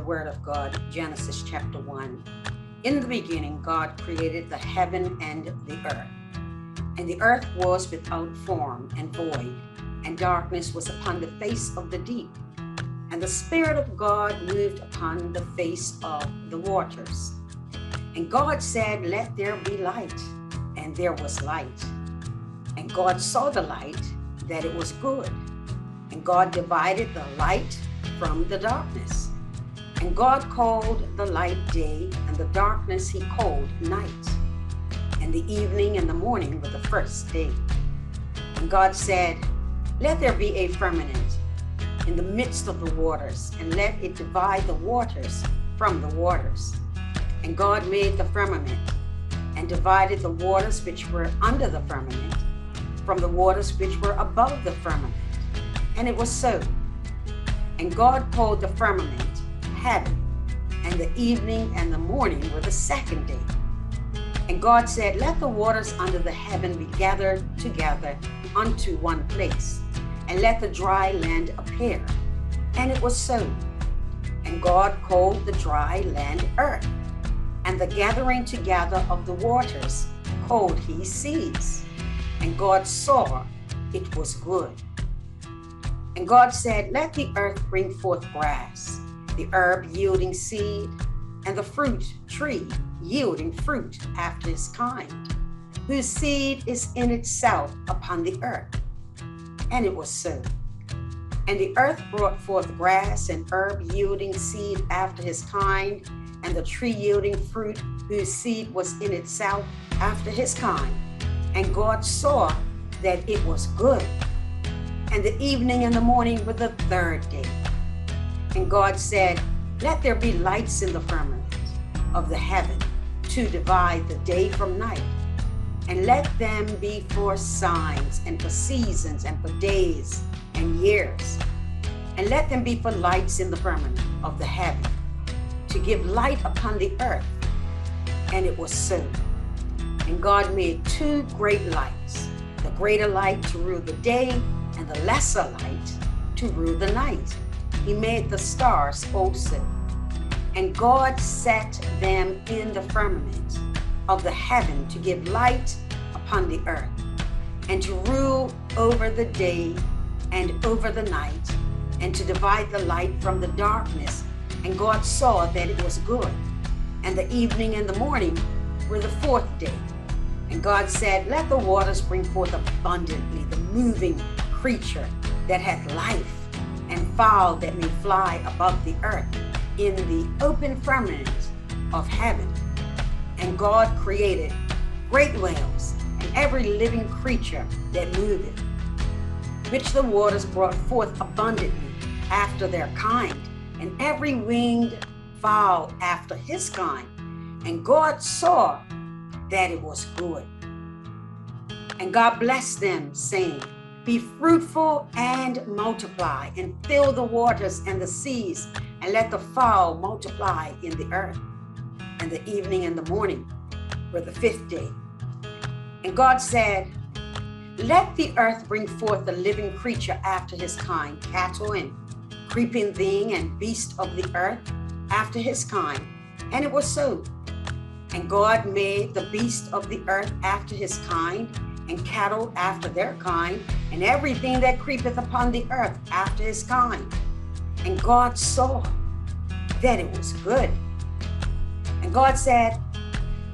word of God, Genesis chapter 1. In the beginning, God created the heaven and the earth. And the earth was without form and void, and darkness was upon the face of the deep. And the Spirit of God moved upon the face of the waters. And God said, "Let there be light." And there was light. And God saw the light, that it was good. And God divided the light from the darkness. And God called the light day, and the darkness he called night. And the evening and the morning were the first day. And God said, "Let there be a firmament in the midst of the waters, and let it divide the waters from the waters." And God made the firmament, and divided the waters which were under the firmament from the waters which were above the firmament. And it was so. And God called the firmament heaven, and the evening and the morning were the second day. And God said, "Let the waters under the heaven be gathered together unto one place, and let the dry land appear." And it was so. And God called the dry land earth, and the gathering together of the waters called he seas. And God saw it was good. And God said, "Let the earth bring forth grass, the herb yielding seed, and the fruit tree yielding fruit after his kind, whose seed is in itself upon the earth." And it was so. And the earth brought forth grass and herb yielding seed after his kind, and the tree yielding fruit, whose seed was in itself after his kind. And God saw that it was good. And the evening and the morning were the third day. And God said, "Let there be lights in the firmament of the heaven to divide the day from night, and let them be for signs and for seasons and for days and years. And let them be for lights in the firmament of the heaven to give light upon the earth." And it was so. And God made two great lights, the greater light to rule the day, and the lesser light to rule the night. He made the stars also. And God set them in the firmament of the heaven to give light upon the earth, and to rule over the day and over the night, and to divide the light from the darkness. And God saw that it was good. And the evening and the morning were the fourth day. And God said, "Let the waters bring forth abundantly the moving creature that hath life, and fowl that may fly above the earth in the open firmament of heaven." And God created great whales, and every living creature that moveth, which the waters brought forth abundantly after their kind, and every winged fowl after his kind. And God saw that it was good. And God blessed them, saying, "Be fruitful and multiply, and fill the waters and the seas, and let the fowl multiply in the earth." And the evening and the morning were the fifth day. And God said, "Let the earth bring forth the living creature after his kind, cattle and creeping thing and beast of the earth after his kind." And it was so. And God made the beast of the earth after his kind, and cattle after their kind, and everything that creepeth upon the earth after his kind. And God saw that it was good. And God said,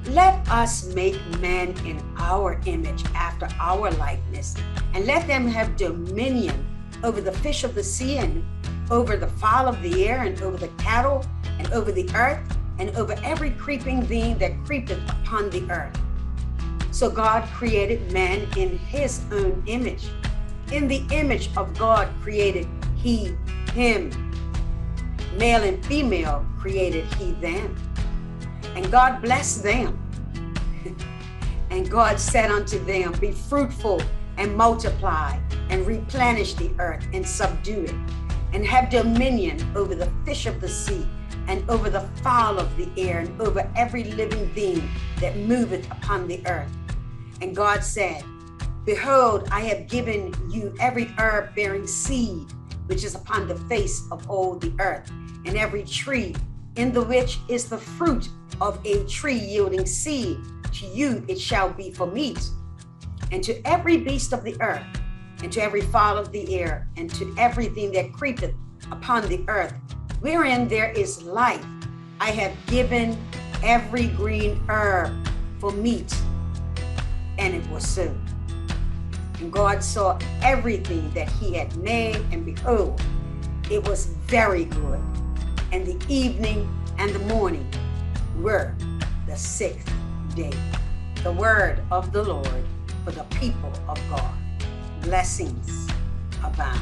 "Let us make man in our image, after our likeness, and let them have dominion over the fish of the sea, and over the fowl of the air, and over the cattle, and over the earth, and over every creeping thing that creepeth upon the earth." So God created man in his own image. In the image of God created he him. Male and female created he them. And God blessed them. And God said unto them, "Be fruitful and multiply, and replenish the earth and subdue it, and have dominion over the fish of the sea, and over the fowl of the air, and over every living thing that moveth upon the earth." And God said, "Behold, I have given you every herb bearing seed, which is upon the face of all the earth, and every tree in the which is the fruit of a tree yielding seed, to you it shall be for meat. And to every beast of the earth, and to every fowl of the air, and to everything that creepeth upon the earth, wherein there is life, I have given every green herb for meat. And it was so. And God saw everything that he had made, and behold, it was very good. And the evening and the morning were the sixth day. The word of the Lord for the people of God. Blessings abound.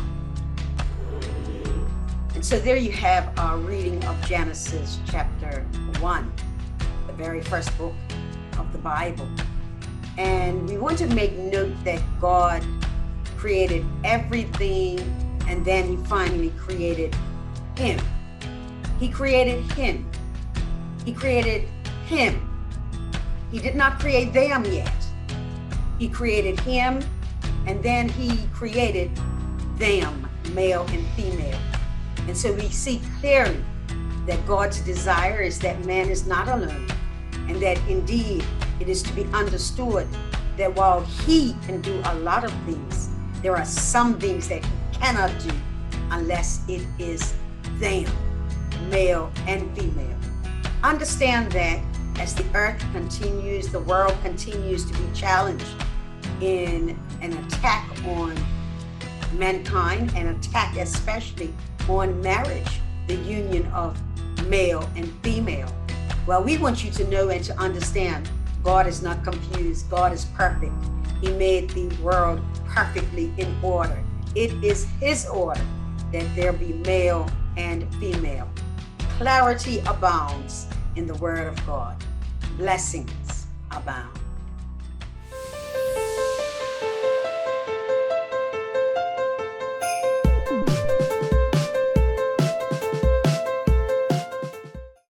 And so there you have our reading of Genesis chapter 1, the very first book of the Bible. And we want to make note that God created everything, and then he finally created him. He created him. He created him. He did not create them yet. He created him, and then he created them, male and female. And so we see clearly that God's desire is that man is not alone, and that indeed it is to be understood that while he can do a lot of things, there are some things that he cannot do unless it is them, male and female. Understand that as the earth continues, the world continues to be challenged in an attack on mankind, an attack especially on marriage, the union of male and female. Well, we want you to know and to understand God is not confused. God is perfect. He made the world perfectly in order. It is his order that there be male and female. Clarity abounds in the word of God. Blessings abound.